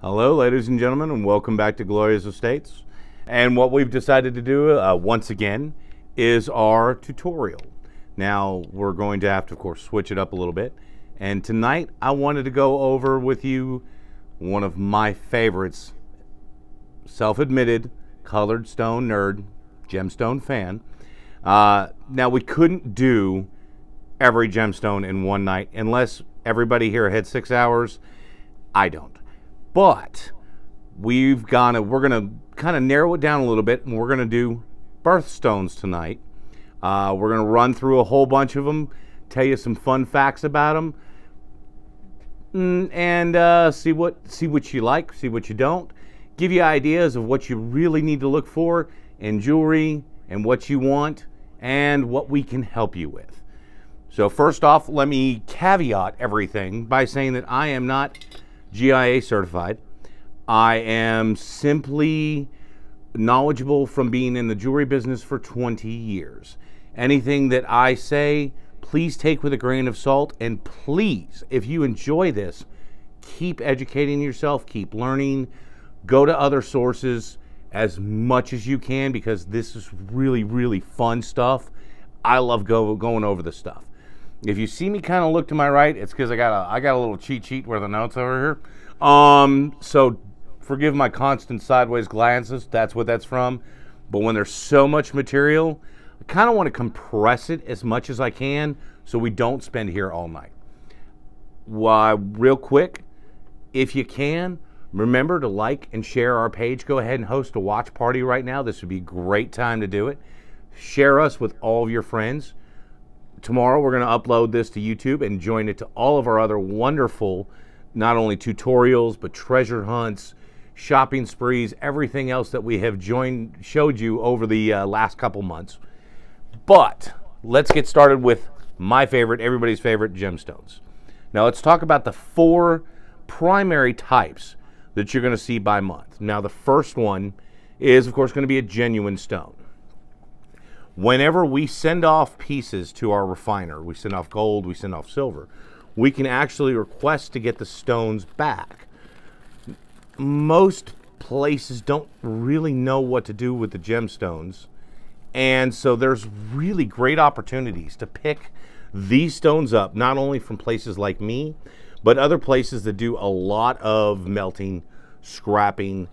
Hello, ladies and gentlemen, and welcome back to Glorias Estates. And what we've decided to do once again is our tutorial. Now, we're going to have to, of course, switch it up a little bit. And tonight, I wanted to go over with you one of my favorites, self-admitted colored stone nerd, gemstone fan. Now, we couldn't do every gemstone in one night unless everybody here had 6 hours. I don't. But we're gonna kind of narrow it down a little bit, and we're gonna do birthstones tonight. We're gonna run through a whole bunch of them, tell you some fun facts about them, and see what you like, see what you don't, give you ideas of what you really need to look for in jewelry and what you want and what we can help you with. So first off, let me caveat everything by saying that I am not GIA certified. I am simply knowledgeable from being in the jewelry business for 20 years. Anything that I say, please take with a grain of salt, and please, if you enjoy this, keep educating yourself, keep learning, go to other sources as much as you can, because this is really, really fun stuff. I love going over the stuff. If you see me kind of look to my right, it's because I got a little cheat sheet where the notes over here. So forgive my constant sideways glances. That's what that's from. But when there's so much material, I kind of want to compress it as much as I can so we don't spend here all night. Real quick, if you can, remember to like and share our page. Go ahead and host a watch party right now. This would be a great time to do it. Share us with all of your friends. Tomorrow we're going to upload this to YouTube and join it to all of our other wonderful, not only tutorials, but treasure hunts, shopping sprees, everything else that we have showed you over the last couple months. But let's get started with my favorite, everybody's favorite, gemstones. Now let's talk about the 4 primary types that you're going to see by month. Now the first one is, of course, going to be a genuine stone. Whenever we send off pieces to our refiner, we send off gold, we send off silver, we can actually request to get the stones back. Most places don't really know what to do with the gemstones, and so there's really great opportunities to pick these stones up, not only from places like me, but other places that do a lot of melting, scrapping.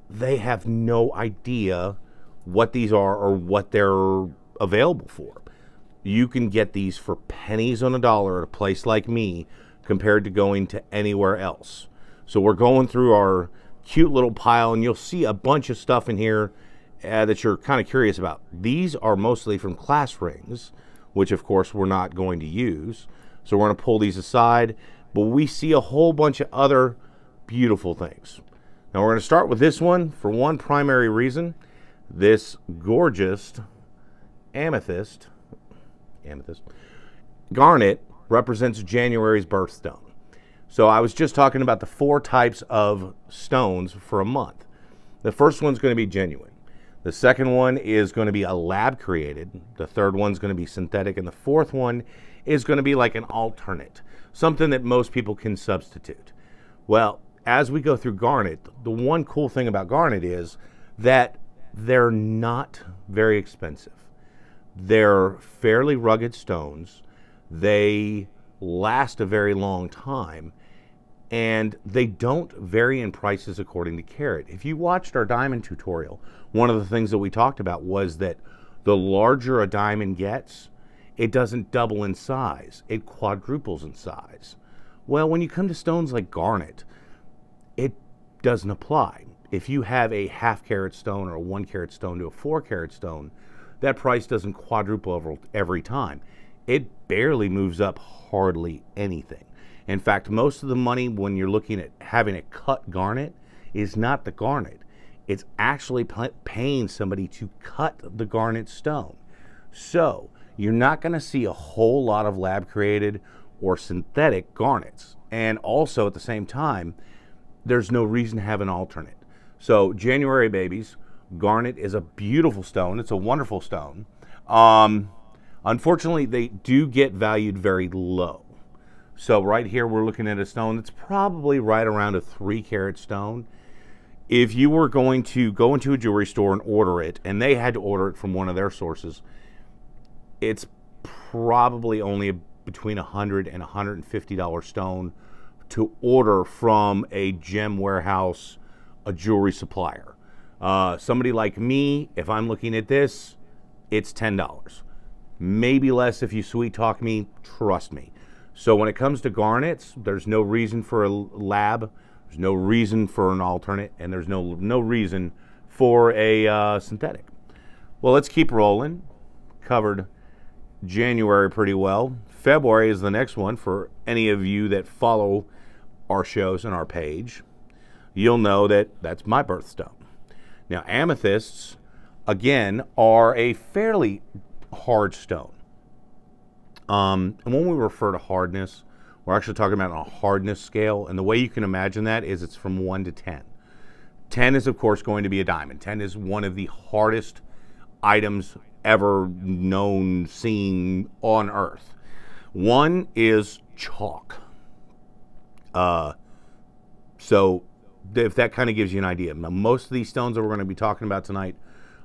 They have no idea what these are or what they're available for. You can get these for pennies on a dollar at a place like me compared to going to anywhere else. So we're going through our cute little pile, and you'll see a bunch of stuff in here that you're kind of curious about. These are mostly from class rings, which of course we're not going to use. So we're going to pull these aside, but we see a whole bunch of other beautiful things. Now we're going to start with this one for one primary reason. This gorgeous amethyst garnet represents January's birthstone. So I was just talking about the 4 types of stones for a month. The first one's going to be genuine. The second one is going to be a lab created. The third one's going to be synthetic. And the fourth one is going to be like an alternate, something that most people can substitute. Well, as we go through garnet, the one cool thing about garnet is that they're not very expensive. They're fairly rugged stones. They last a very long time, and they don't vary in prices according to carat. If you watched our diamond tutorial, one of the things that we talked about was that the larger a diamond gets, it doesn't double in size, it quadruples in size. Well, when you come to stones like garnet, it doesn't apply. If you have a 1/2 carat stone or a 1 carat stone to a 4 carat stone, that price doesn't quadruple every time. It barely moves up hardly anything. In fact, most of the money when you're looking at having a cut garnet is not the garnet. It's actually paying somebody to cut the garnet stone. So you're not going to see a whole lot of lab created or synthetic garnets. And also at the same time, there's no reason to have an alternate. So January babies, garnet is a beautiful stone. It's a wonderful stone. Unfortunately, they do get valued very low. So right here we're looking at a stone that's probably right around a 3-carat stone. If you were going to go into a jewelry store and order it, and they had to order it from one of their sources, it's probably only between $100 and $150 stone to order from a gem warehouse, a jewelry supplier. Somebody like me, if I'm looking at this, it's $10. Maybe less if you sweet talk me, trust me. So when it comes to garnets, there's no reason for a lab, there's no reason for an alternate, and there's no reason for a synthetic. Well, let's keep rolling. Covered January pretty well. February is the next one. For any of you that follow our shows and our page, you'll know that that's my birthstone. Now, amethysts, again, are a fairly hard stone. And when we refer to hardness, we're actually talking about a hardness scale. And the way you can imagine that is it's from 1 to 10. 10 is, of course, going to be a diamond. 10 is one of the hardest items ever known, seen on Earth. 1 is chalk. So if that kind of gives you an idea. Now, most of these stones that we're going to be talking about tonight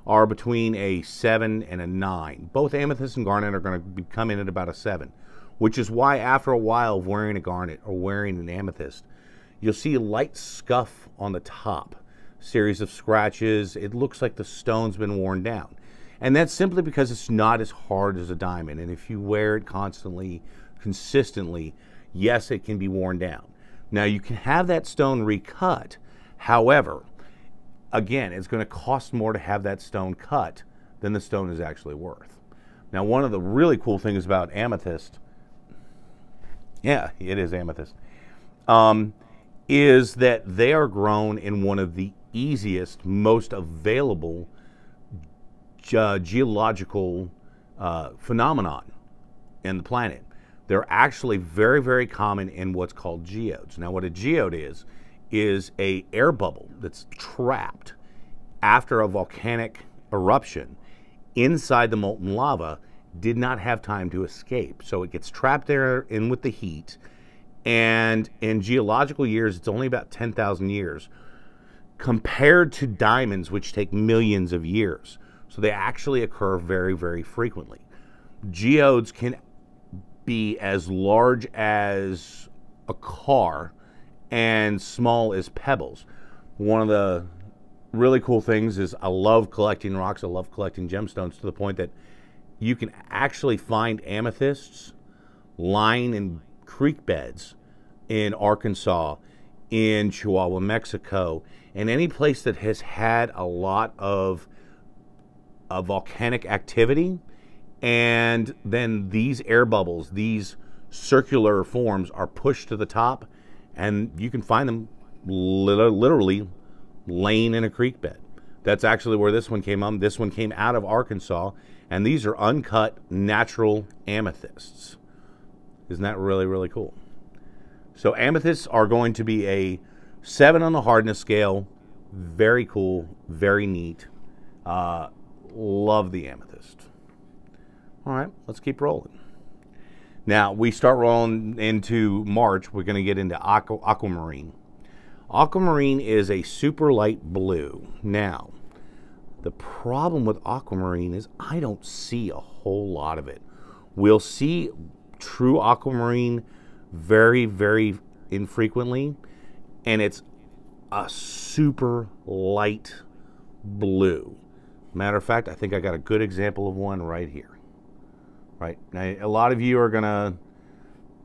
are between a 7 and a 9. Both amethyst and garnet are going to come in at about a 7, which is why after a while of wearing a garnet or wearing an amethyst, you'll see a light scuff on the top, series of scratches. It looks like the stone's been worn down. And that's simply because it's not as hard as a diamond. And if you wear it constantly, consistently, yes, it can be worn down. Now, you can have that stone recut. However, again, it's going to cost more to have that stone cut than the stone is actually worth. Now, one of the really cool things about amethyst, yeah, it is amethyst, is that they are grown in one of the easiest, most available geological phenomenon in the planet. They're actually very, very common in what's called geodes. Now, what a geode is a air bubble that's trapped after a volcanic eruption inside the molten lava, did not have time to escape. So it gets trapped there in with the heat, and in geological years, it's only about 10,000 years compared to diamonds, which take millions of years. So they actually occur very, very frequently. Geodes can be as large as a car and small as pebbles. One of the really cool things is I love collecting rocks. I love collecting gemstones to the point that you can actually find amethysts lying in creek beds in Arkansas, in Chihuahua, Mexico, and any place that has had a lot of volcanic activity. And then these air bubbles, these circular forms are pushed to the top, and you can find them literally laying in a creek bed. That's actually where this one came from. This one came out of Arkansas, and these are uncut natural amethysts. Isn't that really, really cool? So amethysts are going to be a 7 on the hardness scale. Very cool, very neat. Love the amethyst. All right, let's keep rolling. Now, we start rolling into March. We're going to get into aquamarine. Aquamarine is a super light blue. Now, the problem with aquamarine is I don't see a whole lot of it. We'll see true aquamarine very, very infrequently, and it's a super light blue. Matter of fact, I think I got a good example of one right here. Right now, a lot of you are gonna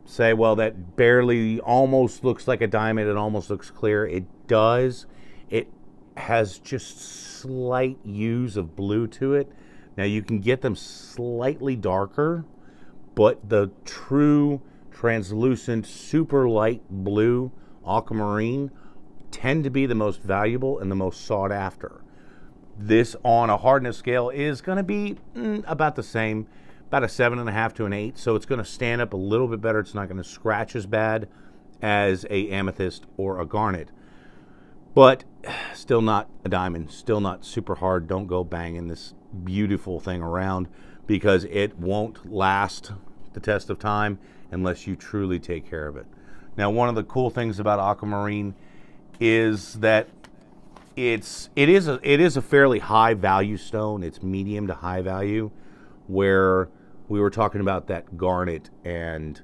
say, well, that barely almost looks like a diamond. It almost looks clear. It does. It has just slight hues of blue to it. Now, you can get them slightly darker, but the true translucent, super light blue aquamarine tend to be the most valuable and the most sought after. This on a hardness scale is going to be about the same, about a 7.5 to an 8. So it's going to stand up a little bit better. It's not going to scratch as bad as a amethyst or a garnet, but still not a diamond, still not super hard. Don't go banging this beautiful thing around because it won't last the test of time, unless you truly take care of it. Now, one of the cool things about aquamarine is that it is a fairly high value stone. It's medium to high value, where we were talking about that garnet and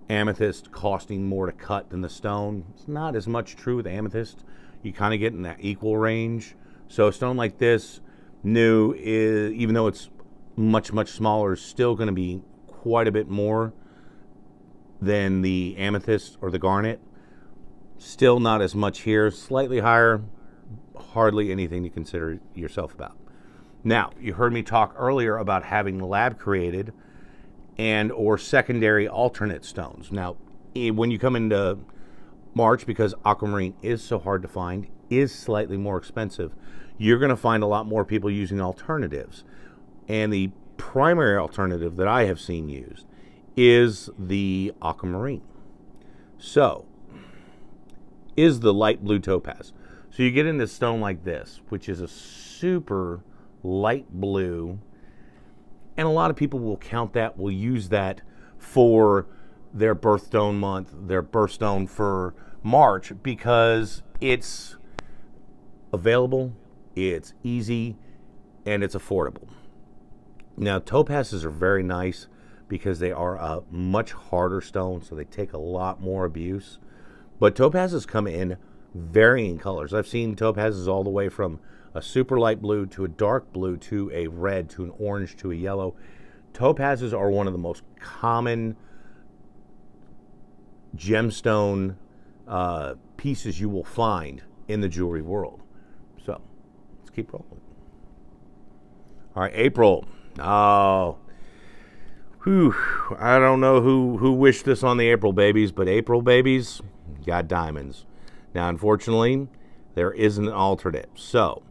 amethyst costing more to cut than the stone. It's not as much true with amethyst. You kind of get in that equal range. So a stone like this, new, is, even though it's much smaller, is still going to be quite a bit more than the amethyst or the garnet. Still not as much here, slightly higher, hardly anything to consider yourself about. Now, you heard me talk earlier about having lab created and or secondary alternate stones. Now, when you come into March, because aquamarine is so hard to find, is slightly more expensive, you're going to find a lot more people using alternatives. And the primary alternative that I have seen used is the aquamarine. So, is the light blue topaz. So you get into stone like this, which is a super light blue, and a lot of people will count that, will use that for their birthstone month, their birthstone for March, because it's available, it's easy, and it's affordable. Now, topazes are very nice because they are a much harder stone, so they take a lot more abuse. But topazes come in varying colors. I've seen topazes all the way from a super light blue to a dark blue to a red to an orange to a yellow. Topazes are one of the most common gemstone pieces you will find in the jewelry world. So, let's keep rolling. All right, April. Oh, whew. I don't know who wished this on the April babies, but April babies got diamonds. Now, unfortunately, there isn't an alternate. So,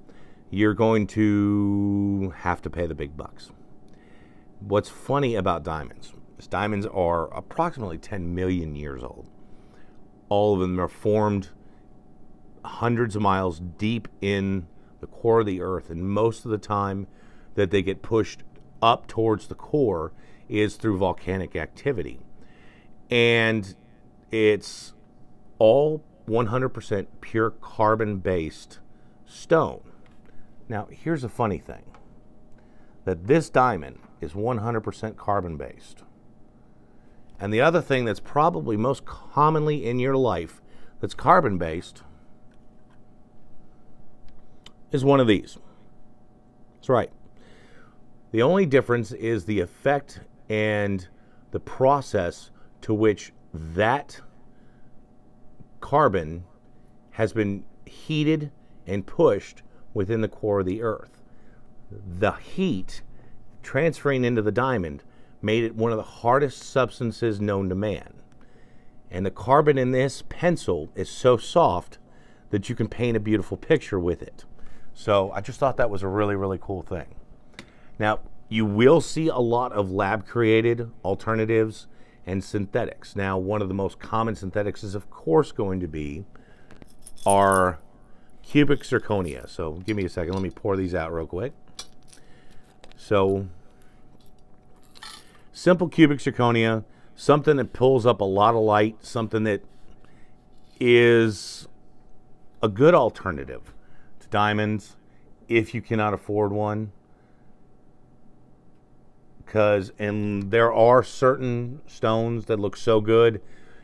you're going to have to pay the big bucks. What's funny about diamonds is diamonds are approximately 10 million years old. All of them are formed hundreds of miles deep in the core of the earth, and most of the time that they get pushed up towards the core is through volcanic activity. And it's all 100% pure carbon-based stone. Now, here's a funny thing, that this diamond is 100% carbon-based. And the other thing that's probably most commonly in your life that's carbon-based is one of these. That's right. The only difference is the effect and the process to which that carbon has been heated and pushed within the core of the earth. The heat transferring into the diamond made it one of the hardest substances known to man. And the carbon in this pencil is so soft that you can paint a beautiful picture with it. So I just thought that was a really, really cool thing. Now, you will see a lot of lab-created alternatives and synthetics. Now, one of the most common synthetics is, of course, going to be our cubic zirconia. So give me a second. Let me pour these out real quick. So simple cubic zirconia, something that pulls up a lot of light, something that is a good alternative to diamonds if you cannot afford one. And there are certain stones that look so good,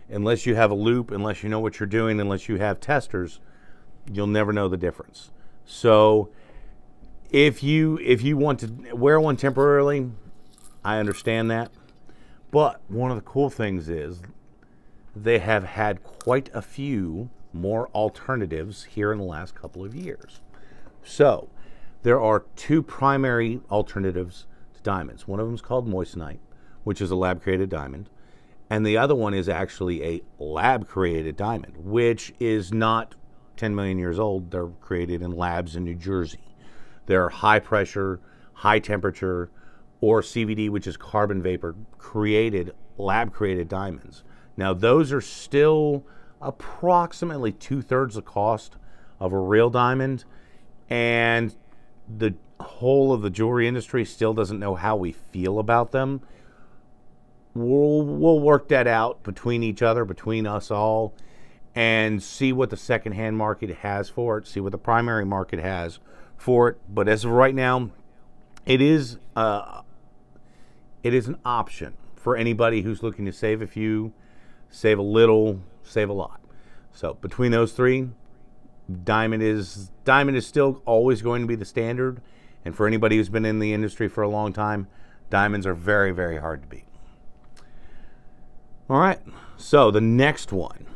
unless you have a loupe, unless you know what you're doing, unless you have testers, you'll never know the difference. So if you want to wear one temporarily, I understand that. But one of the cool things is they have had quite a few more alternatives here in the last couple of years. So there are two primary alternatives to diamonds. One of them is called moissanite, which is a lab-created diamond. And the other one is actually a lab-created diamond, which is not 10 million years old. They're created in labs in New Jersey. They're high pressure, high temperature, or CVD, which is carbon vapor, created, lab-created diamonds. Now, those are still approximately 2/3 the cost of a real diamond, and the whole of the jewelry industry still doesn't know how we feel about them. we'll work that out between each other, between us all, and see what the secondhand market has for it, see what the primary market has for it. But as of right now, it is an option for anybody who's looking to save a few, save a little, save a lot. So between those three, diamond is still always going to be the standard. And for anybody who's been in the industry for a long time, diamonds are very, very hard to beat. All right, so the next one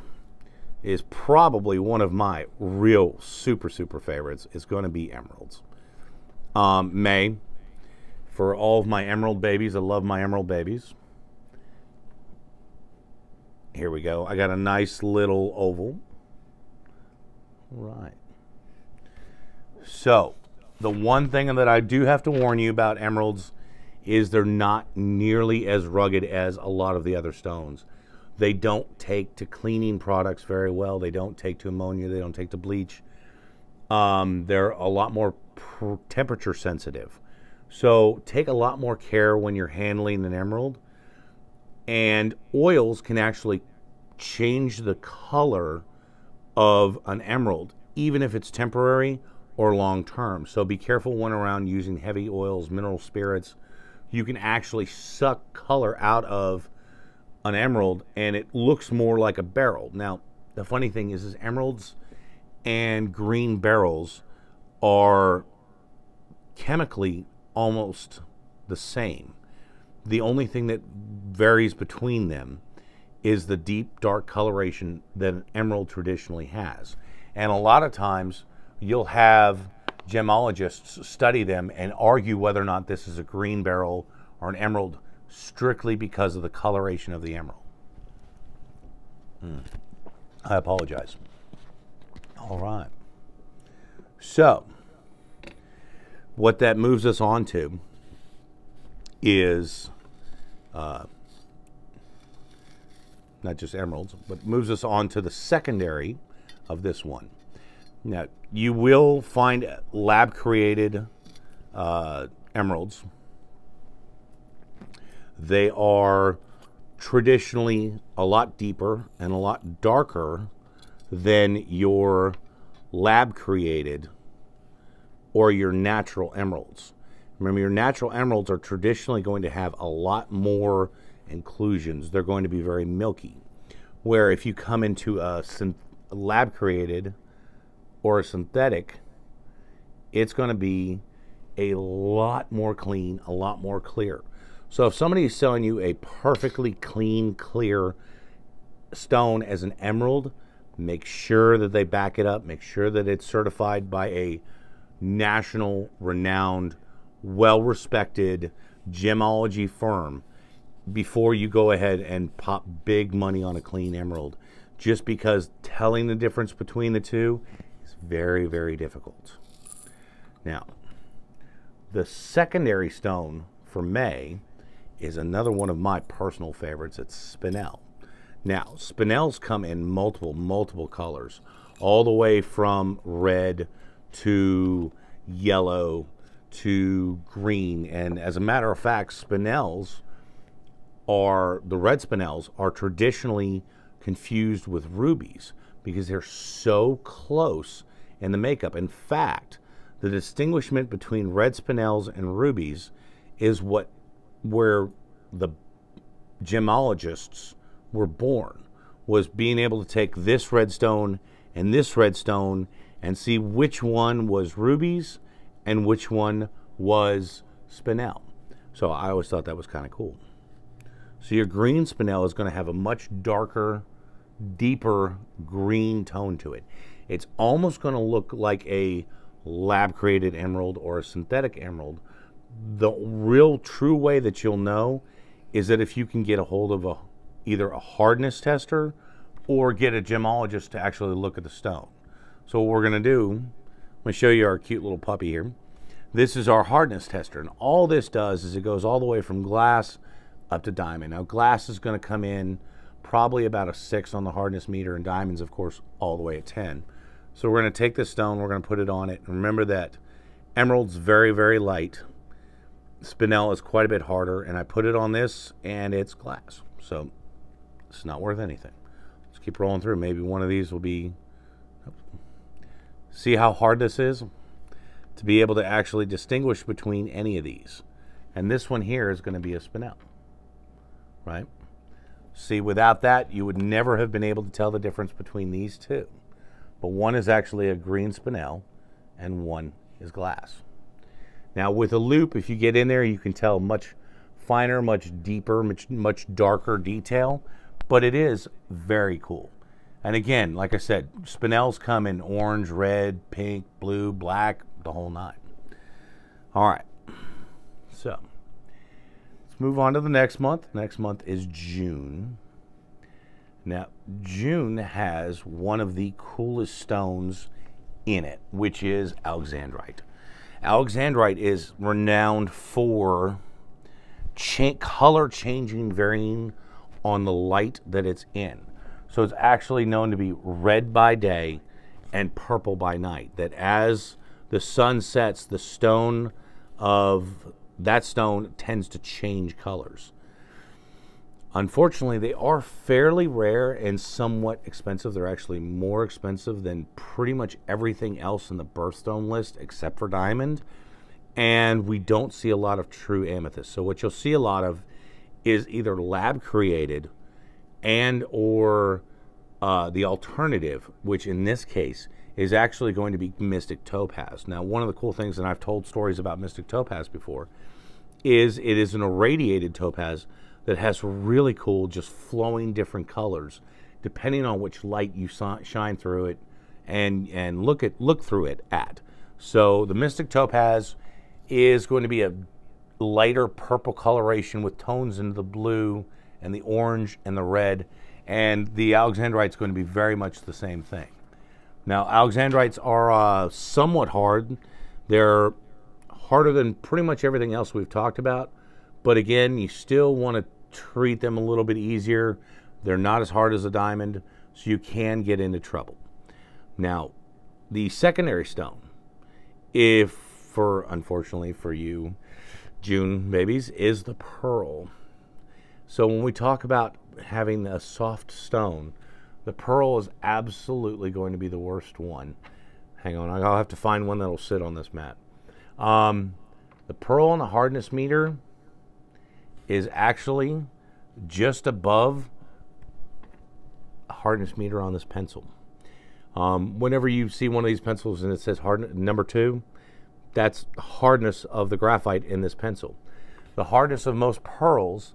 is probably one of my real super favorites. It's going to be emeralds. May, for all of my emerald babies, I love my emerald babies. Here we go. I got a nice little oval. All right. So, the one thing that I do have to warn you about emeralds is they're not nearly as rugged as a lot of the other stones. They don't take to cleaning products very well. They don't take to ammonia. They don't take to bleach. They're a lot more temperature sensitive. So take a lot more care when you're handling an emerald. And oils can actually change the color of an emerald, even if it's temporary or long-term. So be careful when around using heavy oils, mineral spirits. You can actually suck color out of an emerald and it looks more like a beryl. Now, the funny thing is emeralds and green beryls are chemically almost the same. The only thing that varies between them is the deep, dark coloration that an emerald traditionally has. And a lot of times, you'll have gemologists study them and argue whether or not this is a green beryl or an emerald strictly because of the coloration of the emerald. I apologize. All right. So, what that moves us on to is not just emeralds, but moves us on to the secondary of this one. Now, you will find lab-created emeralds. They are traditionally a lot deeper and a lot darker than your lab-created or your natural emeralds. Remember, your natural emeralds are traditionally going to have a lot more inclusions. They're going to be very milky. Where if you come into a lab-created or a synthetic, it's going to be a lot more clean, a lot more clear. So if somebody is selling you a perfectly clean, clear stone as an emerald, make sure that they back it up. Make sure that it's certified by a national, renowned, well-respected gemology firm before you go ahead and pop big money on a clean emerald. Just because telling the difference between the two is very, very difficult. Now, the secondary stone for May is another one of my personal favorites. It's spinel. Now, spinels come in multiple colors, all the way from red to yellow to green. And as a matter of fact, spinels the red spinels are traditionally confused with rubies because they're so close in the makeup. In fact, the distinguishment between red spinels and rubies is where the gemologists were born, was being able to take this red stone and this red stone and see which one was rubies and which one was spinel. So I always thought that was kind of cool. So your green spinel is going to have a much darker, deeper green tone to it. It's almost going to look like a lab-created emerald or a synthetic emerald. The real true way that you'll know is that if you can get a hold of either a hardness tester or get a gemologist to actually look at the stone. So what we're going to do, I'm going to show you our cute little puppy here. This is our hardness tester, and all this does is it goes all the way from glass up to diamond. Now, glass is going to come in probably about a 6 on the hardness meter, and diamonds, of course, all the way at 10. So we're going to take this stone, we're going to put it on it. And remember that emerald's very, very light. spinel is quite a bit harder, and I put it on this, and it's glass. So it's not worth anything. Let's keep rolling through. Maybe one of these will be... See how hard this is? To be able to actually distinguish between any of these. And this one here is going to be a spinel. Right? See, without that, you would never have been able to tell the difference between these two. But one is actually a green spinel, and one is glass. Now, with a loop, if you get in there, you can tell much finer, much deeper, much darker detail. But it is very cool. And again, like I said, spinels come in orange, red, pink, blue, black, the whole nine. All right. So... let's move on to the next month. Next month is June. Now, June has one of the coolest stones in it, which is alexandrite. Alexandrite is renowned for color changing, varying on the light that it's in. So it's actually known to be red by day and purple by night. That as the sun sets, the stone of that stone tends to change colors. Unfortunately, they are fairly rare and somewhat expensive. They're actually more expensive than pretty much everything else in the birthstone list except for diamond. And we don't see a lot of true amethyst. So what you'll see a lot of is either lab created and or the alternative, which in this case is actually going to be mystic topaz. Now, one of the cool things, and I've told stories about mystic topaz before, is it is an irradiated topaz that has really cool, just flowing different colors, depending on which light you shine through it and look through it at. So the mystic topaz is going to be a lighter purple coloration with tones into the blue and the orange and the red, and the alexandrite is going to be very much the same thing. Now, alexandrites are somewhat hard. They're harder than pretty much everything else we've talked about, but again, you still want to treat them a little bit easier. They're not as hard as a diamond, so you can get into trouble. Now, the secondary stone, unfortunately for you June babies, is the pearl. So when we talk about having a soft stone, the pearl is absolutely going to be the worst one. Hang on, I'll have to find one that'll sit on this mat. The pearl on the hardness meter is actually just above a hardness meter on this pencil. Whenever you see one of these pencils and it says hardness number 2, that's the hardness of the graphite in this pencil. The hardness of most pearls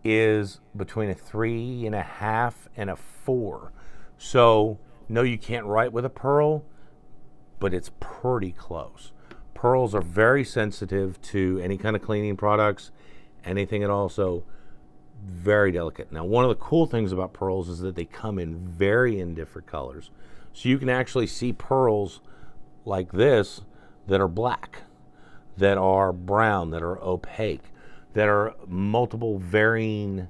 is between a 3.5 and a 4. So no, you can't write with a pearl, but it's pretty close. Pearls are very sensitive to any kind of cleaning products, anything at all, so very delicate. Now, one of the cool things about pearls is that they come in different colors. So you can actually see pearls like this that are black, that are brown, that are opaque, that are multiple varying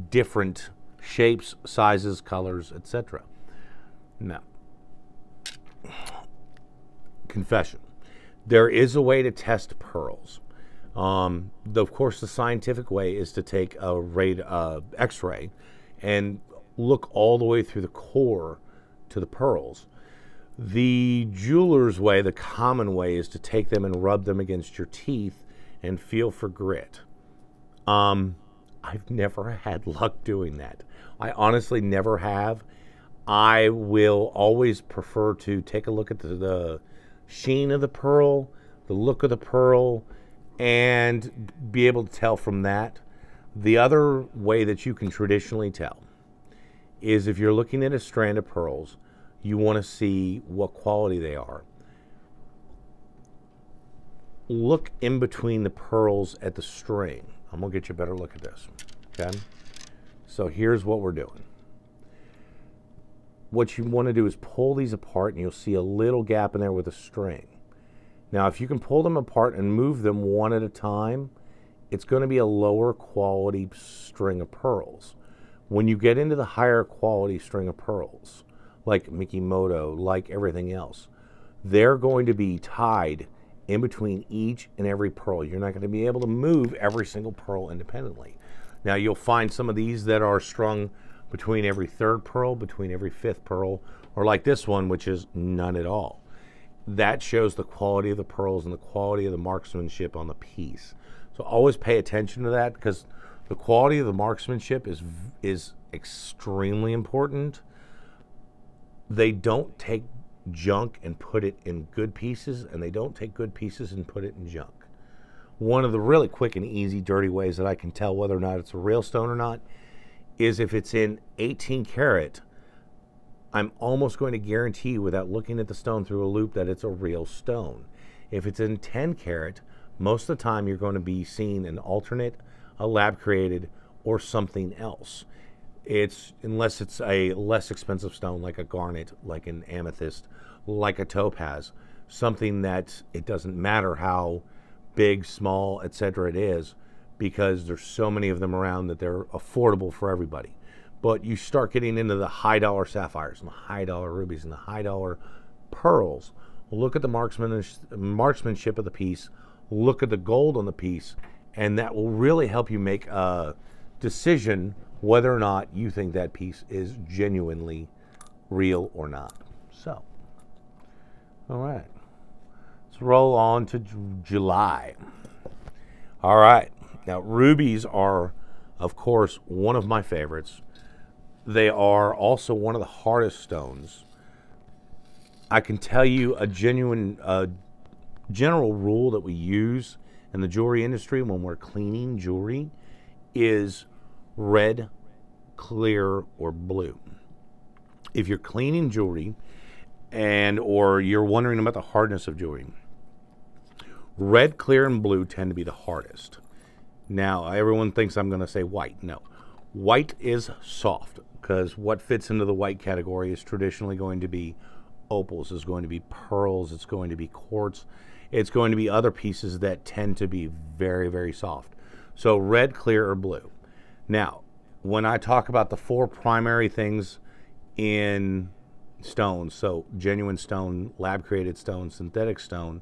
different shapes, sizes, colors, etc. Now, confession. There is a way to test pearls. Of course, the scientific way is to take a X-ray and look all the way through the core to the pearls. The jeweler's way, the common way, is to take them and rub them against your teeth and feel for grit. I've never had luck doing that. I honestly never have. I will always prefer to take a look at the sheen of the pearl, the look of the pearl, and be able to tell from that. The other way that you can traditionally tell is if you're looking at a strand of pearls, you want to see what quality they are. Look in between the pearls at the string. I'm going to get you a better look at this. Okay? So here's what we're doing. What you want to do is pull these apart, and you'll see a little gap in there with a string. Now, if you can pull them apart and move them one at a time, it's going to be a lower quality string of pearls. When you get into the higher quality string of pearls, like Mikimoto, like everything else, they're going to be tied in between each and every pearl. You're not going to be able to move every single pearl independently. Now you'll find some of these that are strung between every third pearl, between every fifth pearl, or like this one, which is none at all. That shows the quality of the pearls and the quality of the marksmanship on the piece. So always pay attention to that, because the quality of the marksmanship is extremely important. They don't take junk and put it in good pieces, and they don't take good pieces and put it in junk. One of the really quick and easy dirty ways that I can tell whether or not it's a real stone or not is if it's in 18 karat, I'm almost going to guarantee without looking at the stone through a loop that it's a real stone. If it's in 10 karat, most of the time you're going to be seeing an alternate, a lab created, or something else. Unless it's a less expensive stone like a garnet, like an amethyst, like a topaz, something that it doesn't matter how big, small, etc. it is, because there's so many of them around that they're affordable for everybody. But you start getting into the high dollar sapphires and the high dollar rubies and the high dollar pearls. Look at the marksmanship of the piece, look at the gold on the piece, and that will really help you make a decision whether or not you think that piece is genuinely real or not. So, all right, let's roll on to July. All right, now rubies are, of course, one of my favorites. They are also one of the hardest stones. I can tell you a general rule that we use in the jewelry industry when we're cleaning jewelry is red, clear, or blue. If you're cleaning jewelry or you're wondering about the hardness of jewelry, red, clear, and blue tend to be the hardest. Now, everyone thinks I'm going to say white. No. White is soft, because what fits into the white category is traditionally going to be opals, is going to be pearls, it's going to be quartz, it's going to be other pieces that tend to be very, very soft. So red, clear, or blue. Now, when I talk about the four primary things in stones, so genuine stone, lab-created stone, synthetic stone,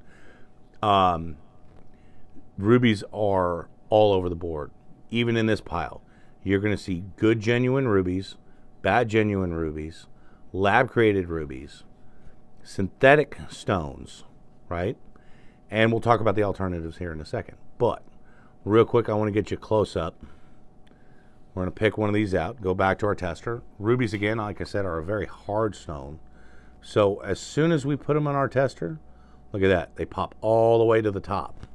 rubies are all over the board. Even in this pile, you're going to see good genuine rubies, bad genuine rubies, lab-created rubies, synthetic stones, right? And we'll talk about the alternatives here in a second. But real quick, I want to get you close up. We're going to pick one of these out, go back to our tester. Rubies, again, like I said, are a very hard stone. So as soon as we put them on our tester, look at that. They pop all the way to the top.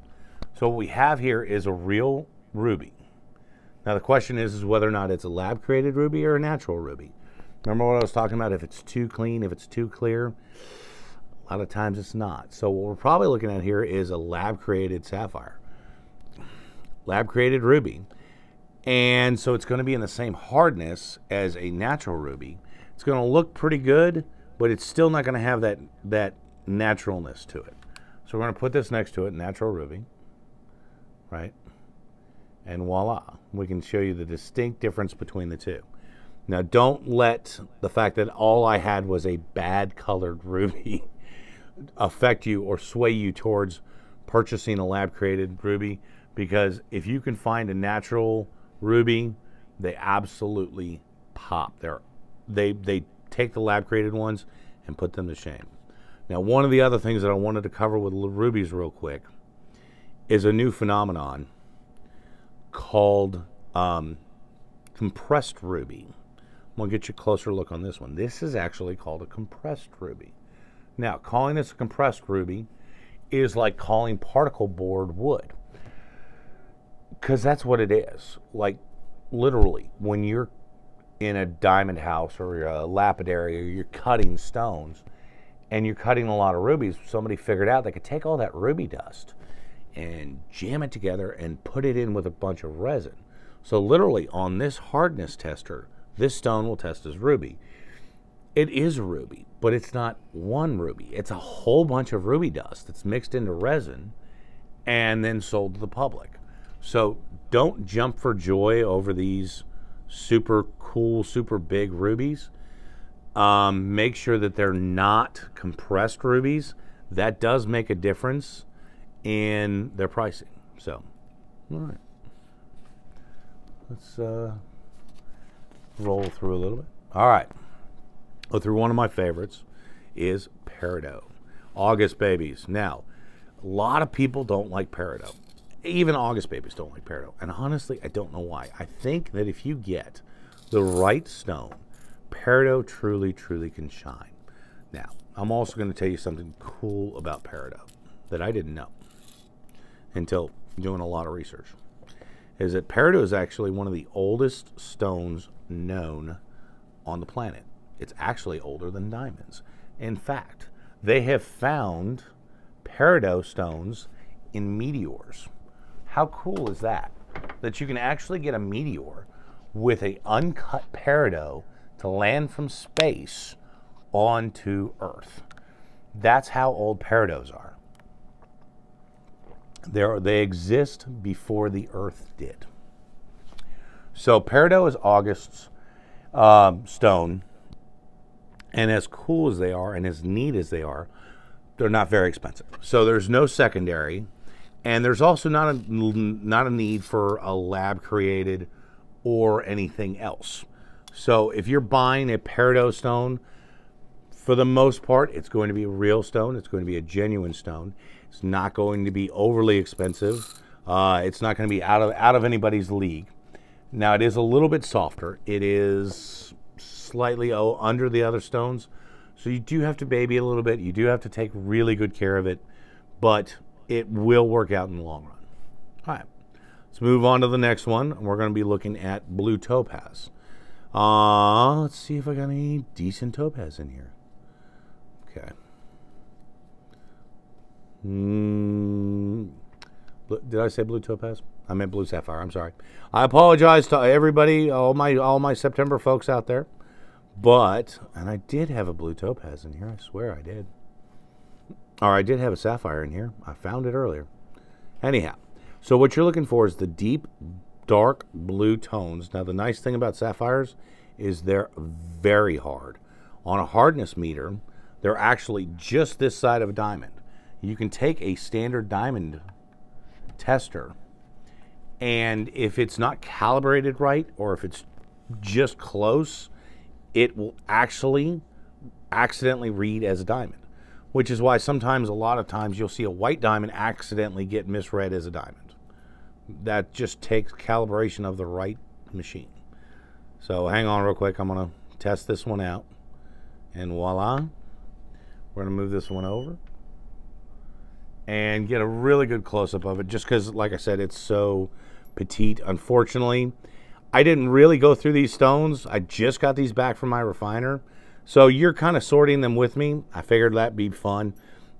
So what we have here is a real ruby. Now the question is whether or not it's a lab-created ruby or a natural ruby. Remember what I was talking about? If it's too clean, if it's too clear, a lot of times it's not. So what we're probably looking at here is a lab-created sapphire. Lab-created ruby. And so it's going to be in the same hardness as a natural ruby. It's going to look pretty good, but it's still not going to have that naturalness to it. So we're going to put this next to it, natural ruby, right? And voila, we can show you the distinct difference between the two. Now, don't let the fact that all I had was a bad colored ruby affect you or sway you towards purchasing a lab-created ruby, because if you can find a natural ruby, they absolutely pop. They take the lab-created ones and put them to shame. Now, one of the other things that I wanted to cover with rubies real quick is a new phenomenon called compressed ruby. I'm going to get you a closer look on this one. This is actually called a compressed ruby. Now, calling this a compressed ruby is like calling particle board wood, because that's what it is. Like, literally, when you're in a diamond house or a lapidary or you're cutting stones and you're cutting a lot of rubies, somebody figured out they could take all that ruby dust and jam it together and put it in with a bunch of resin. So literally on this hardness tester, this stone will test as ruby. It is ruby, but it's not one ruby. It's a whole bunch of ruby dust that's mixed into resin and then sold to the public. So don't jump for joy over these super cool, super big rubies. Make sure that they're not compressed rubies. That does make a difference in their pricing. So, all right. Let's roll through a little bit. All right. Go through one of my favorites is Peridot. August babies. Now, a lot of people don't like Peridot. Even August babies don't like Peridot. And honestly, I don't know why. I think that if you get the right stone, Peridot truly, truly can shine. Now, I'm also going to tell you something cool about Peridot that I didn't know until doing a lot of research. Is that Peridot is actually one of the oldest stones known on the planet. It's actually older than diamonds. In fact, they have found Peridot stones in meteors. How cool is that? That you can actually get a meteor with an uncut Peridot to land from space onto Earth. That's how old Peridots are. They exist before the Earth did. So Peridot is August's stone, and as cool as they are and as neat as they are, they're not very expensive. So there's no secondary, and there's also not a need for a lab created or anything else. So if you're buying a Peridot stone, for the most part, it's going to be a real stone. It's going to be a genuine stone. It's not going to be overly expensive. It's not going to be out of anybody's league. Now, it is a little bit softer. It is slightly under the other stones. So you do have to baby it a little bit. You do have to take really good care of it. But it will work out in the long run. All right. Let's move on to the next one. We're going to be looking at blue topaz. Let's see if I got any decent topaz in here. Okay. Did I say blue topaz? I meant blue sapphire. I'm sorry. I apologize to everybody, all my September folks out there. And I did have a blue topaz in here. I swear I did. Or I did have a sapphire in here. I found it earlier. Anyhow, so what you're looking for is the deep, dark blue tones. Now, the nice thing about sapphires is they're very hard. On a hardness meter, they're actually just this side of a diamond. You can take a standard diamond tester, and if it's not calibrated right, or if it's just close, it will actually accidentally read as a diamond, which is why sometimes, a lot of times, you'll see a white diamond accidentally get misread as a diamond. That just takes calibration of the right machine. So hang on real quick. I'm going to test this one out. And voila. We're going to move this one over and get a really good close-up of it, just because, like I said, it's so petite. Unfortunately, I didn't really go through these stones. I just got these back from my refiner. So you're kind of sorting them with me. I figured that'd be fun.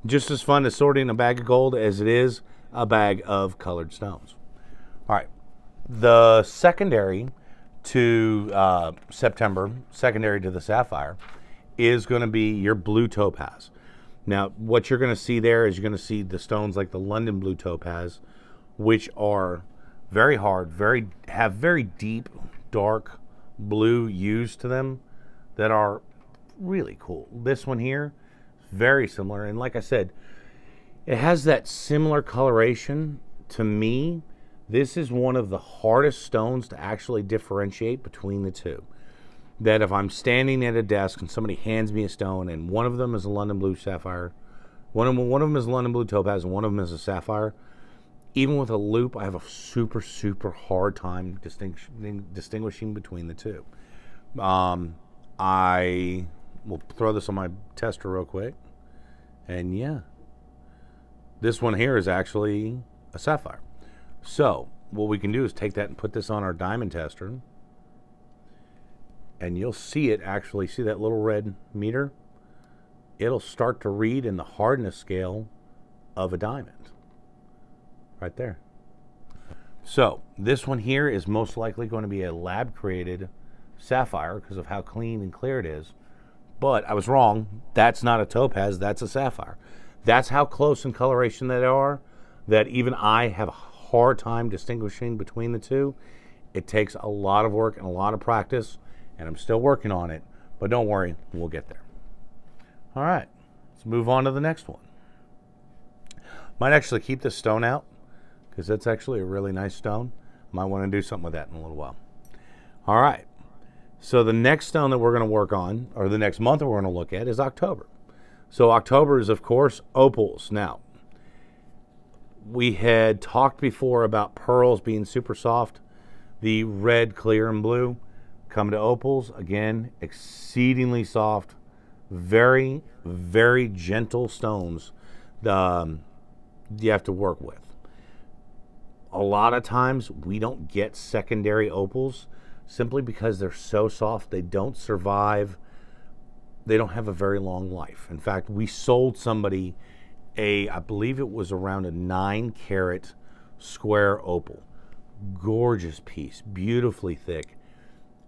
Just as fun as sorting a bag of gold as it is a bag of colored stones. All right. The secondary to September, secondary to the sapphire, is going to be your blue topaz. Now, what you're going to see there is you're going to see the stones like the London blue topaz, which are very hard, have very deep, dark blue hues to them that are really cool. This one here, very similar. And like I said, it has that similar coloration. To me, this is one of the hardest stones to actually differentiate between the two. That if I'm standing at a desk and somebody hands me a stone and one of them is a London blue sapphire, one of them is London blue topaz and one of them is a sapphire, even with a loop, I have a super, super hard time distinguishing between the two. I will throw this on my tester real quick. And yeah, this one here is actually a sapphire. So what we can do is take that and put this on our diamond tester. And you'll see it actually, see that little red meter? It'll start to read in the hardness scale of a diamond. Right there. So this one here is most likely going to be a lab created sapphire because of how clean and clear it is. But I was wrong. That's not a topaz, that's a sapphire. That's how close in coloration they are, that even I have a hard time distinguishing between the two. It takes a lot of work and a lot of practice, and I'm still working on it, but don't worry, we'll get there. All right, let's move on to the next one. Might actually keep this stone out because that's actually a really nice stone. Might want to do something with that in a little while. All right. So the next stone that we're going to work on, or the next month that we're going to look at, is October. So October is, of course, opals. Now, we had talked before about pearls being super soft. The red, clear, and blue come to opals. Again, exceedingly soft, very, very gentle stones you have to work with. A lot of times we don't get secondary opals simply because they're so soft. They don't survive. They don't have a very long life. In fact, we sold somebody I believe it was around a 9-carat square opal. Gorgeous piece, beautifully thick.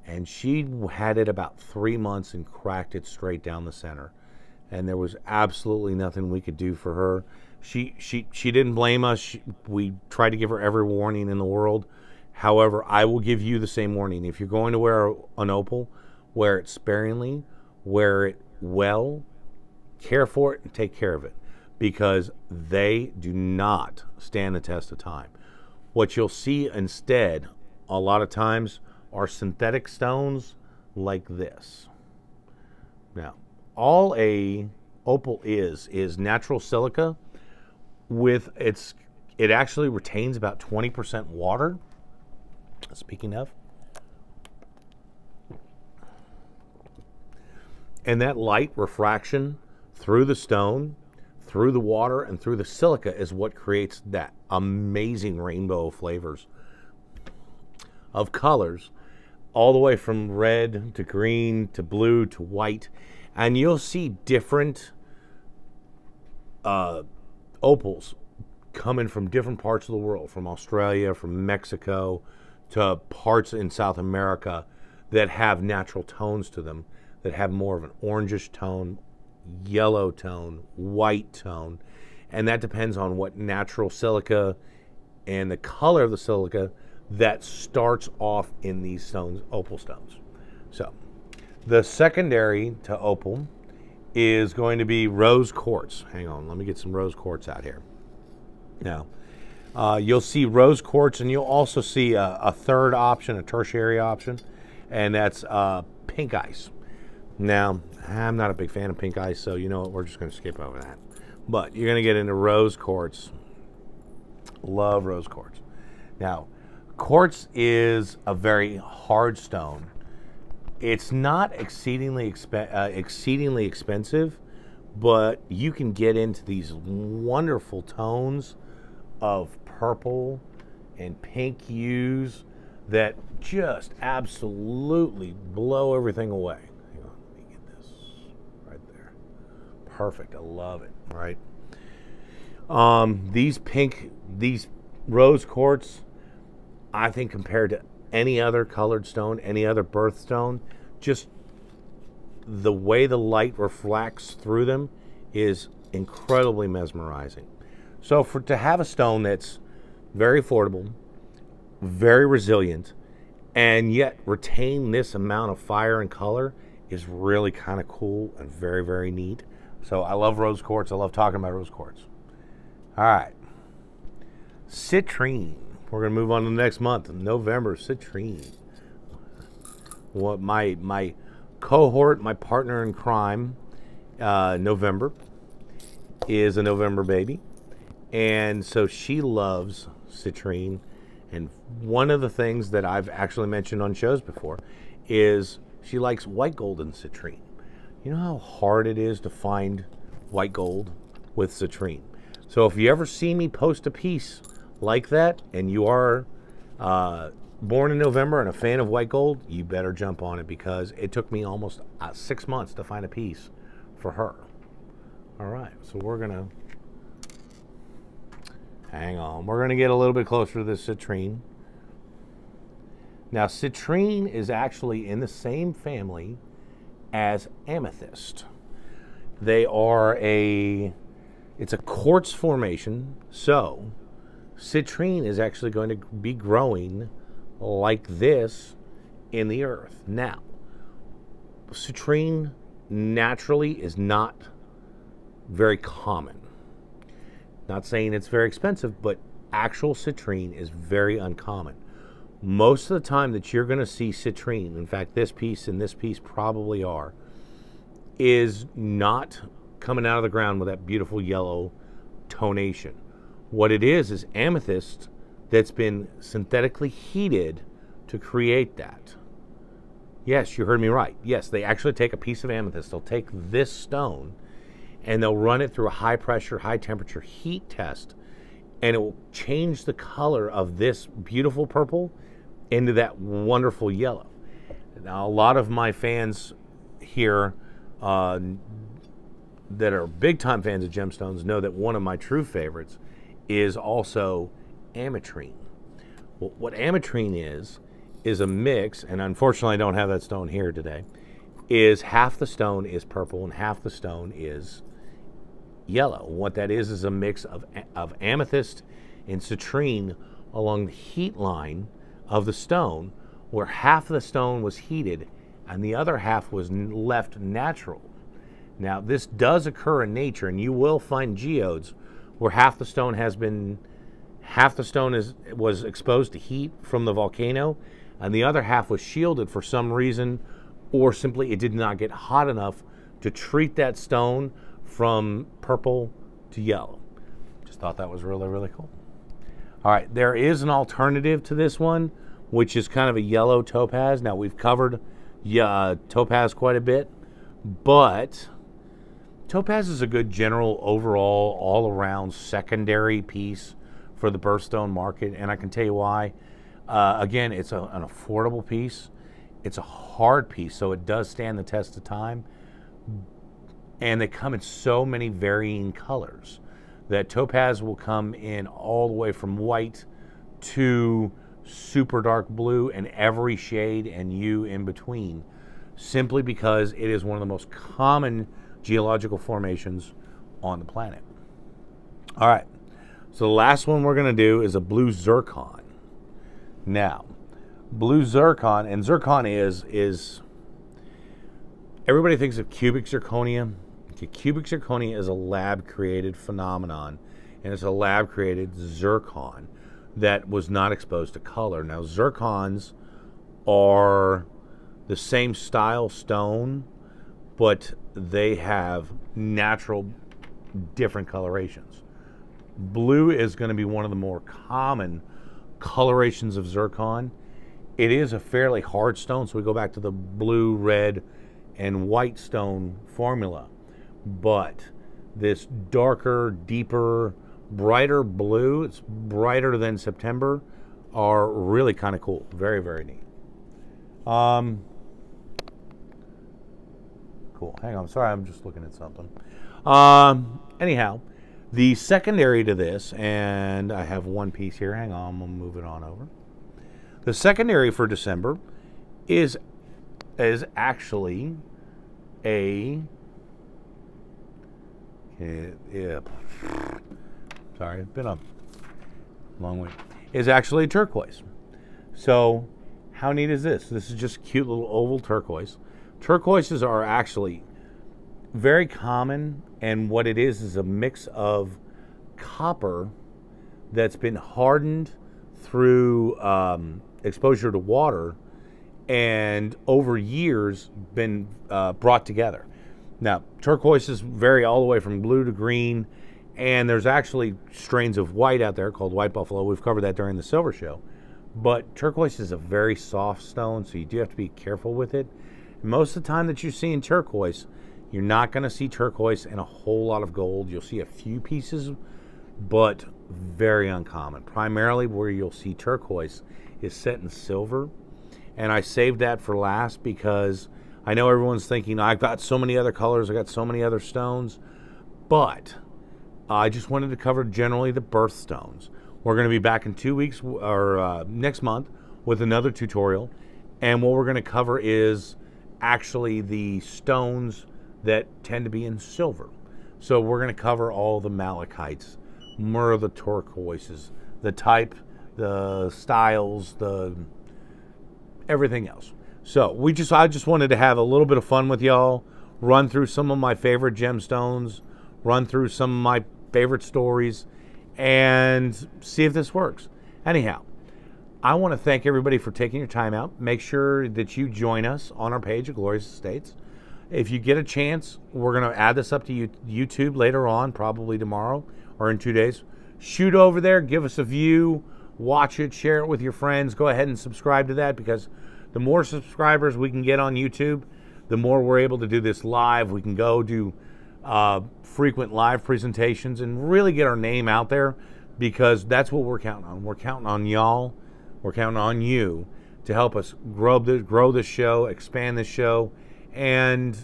And she had it about 3 months and cracked it straight down the center. And there was absolutely nothing we could do for her. She didn't blame us. We tried to give her every warning in the world. However, I will give you the same warning. If you're going to wear an opal, wear it sparingly, wear it well, care for it, and take care of it, because they do not stand the test of time. What you'll see instead, a lot of times, are synthetic stones like this. Now, all a opal is natural silica with it actually retains about 20% water. Speaking of, and that light refraction through the stone, through the water, and through the silica is what creates that amazing rainbow of flavors, of colors, all the way from red to green to blue to white. And you'll see different opals coming from different parts of the world, from Australia, from Mexico, to parts in South America that have natural tones to them, that have more of an orangish tone, yellow tone, white tone. And that depends on what natural silica and the color of the silica that starts off in these stones, opal stones. So the secondary to opal is going to be rose quartz. Hang on, let me get some rose quartz out here. Now, you'll see rose quartz, and you'll also see a third option, a tertiary option, and that's pink ice. Now, I'm not a big fan of pink ice, so you know what, we're just going to skip over that. But you're going to get into rose quartz. Love rose quartz. Now, quartz is a very hard stone. It's not exceedingly expensive, but you can get into these wonderful tones of purple and pink hues that just absolutely blow everything away. Hang on, let me get this right there. Perfect, I love it, right? These rose quartz, I think compared to any other colored stone, any other birthstone, just the way the light reflects through them is incredibly mesmerizing. So to have a stone that's very affordable, very resilient, and yet retain this amount of fire and color is really kind of cool and very, very neat. So I love rose quartz. I love talking about rose quartz. All right. Citrine. We're going to move on to the next month, November. Citrine. What my cohort, my partner in crime, November, is a November baby. And so she loves citrine. And one of the things that I've actually mentioned on shows before is she likes white gold in citrine. You know how hard it is to find white gold with citrine. So if you ever see me post a piece like that and you are born in November and a fan of white gold, you better jump on it, because it took me almost 6 months to find a piece for her. All right, so we're gonna hang on. We're gonna get a little bit closer to this citrine. Now, citrine is actually in the same family as amethyst. They are it's a quartz formation, so citrine is actually going to be growing like this in the earth. Now, citrine naturally is not very common. Not saying it's very expensive, but actual citrine is very uncommon. Most of the time that you're going to see citrine, in fact, this piece and this piece probably are, is not coming out of the ground with that beautiful yellow tonation. What it is amethyst that's been synthetically heated to create that. Yes, you heard me right. Yes, they actually take a piece of amethyst. They'll take this stone and they'll run it through a high pressure, high temperature heat test, and it will change the color of this beautiful purple into that wonderful yellow. Now, a lot of my fans here that are big time fans of gemstones know that one of my true favorites is also ametrine. Well, what ametrine is a mix, and unfortunately I don't have that stone here today, is half the stone is purple and half the stone is yellow. What that is a mix of amethyst and citrine along the heat line of the stone, where half the stone was heated and the other half was left natural. Now, this does occur in nature, and you will find geodes where half the stone was exposed to heat from the volcano, and the other half was shielded for some reason, or simply it did not get hot enough to treat that stone from purple to yellow. Just thought that was really, really cool. All right, there is an alternative to this one, which is kind of a yellow topaz. Now, we've covered topaz quite a bit, but topaz is a good general, overall, all-around secondary piece for the birthstone market, and I can tell you why. Again, it's an affordable piece. It's a hard piece, so it does stand the test of time, and they come in so many varying colors that topaz will come in all the way from white to super dark blue and every shade and hue in between, simply because it is one of the most common geological formations on the planet. All right, so the last one we're going to do is a blue zircon. Now, blue zircon, and zircon is everybody thinks of cubic zirconia. Cubic zirconia is a lab-created phenomenon, and it's a lab-created zircon that was not exposed to color. Now, zircons are the same style stone, but they have natural different colorations. Blue is going to be one of the more common colorations of zircon. It is a fairly hard stone, so we go back to the blue, red, and white stone formula. But this darker, deeper, brighter blue, it's brighter than September, are really kind of cool. Very, very neat. Cool. Hang on. Sorry, I'm just looking at something. Anyhow, the secondary to this, and I have one piece here. Hang on. I'm going to move it on over. The secondary for December is actually a... Yeah. Sorry, it's been a long week. Is actually turquoise. So, how neat is this? This is just cute little oval turquoise. Turquoises are actually very common, and what it is a mix of copper that's been hardened through exposure to water and over years been brought together. Now, turquoises vary all the way from blue to green, and there's actually strains of white out there called white buffalo. We've covered that during the silver show. But turquoise is a very soft stone, so you do have to be careful with it. Most of the time that you're seeing turquoise, you're not going to see turquoise and a whole lot of gold. You'll see a few pieces, but very uncommon. Primarily where you'll see turquoise is set in silver, and I saved that for last because I know everyone's thinking, I've got so many other colors, I've got so many other stones, but I just wanted to cover generally the birthstones. We're going to be back in 2 weeks, or next month, with another tutorial, and what we're going to cover is actually the stones that tend to be in silver. So we're going to cover all the malachites, more of the turquoises, the type, the styles, the everything else. So I just wanted to have a little bit of fun with y'all, run through some of my favorite gemstones, run through some of my favorite stories, and see if this works. Anyhow, I want to thank everybody for taking your time out. Make sure that you join us on our page at Glorias Estates. If you get a chance, we're going to add this up to YouTube later on, probably tomorrow or in 2 days. Shoot over there, give us a view, watch it, share it with your friends. Go ahead and subscribe to that, because the more subscribers we can get on YouTube, the more we're able to do this live. We can go do frequent live presentations and really get our name out there, because that's what we're counting on. We're counting on y'all. We're counting on you to help us grow this show, expand this show, and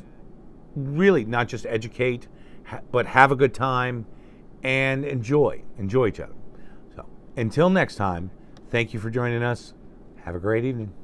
really not just educate, but have a good time and enjoy each other. So until next time, thank you for joining us. Have a great evening.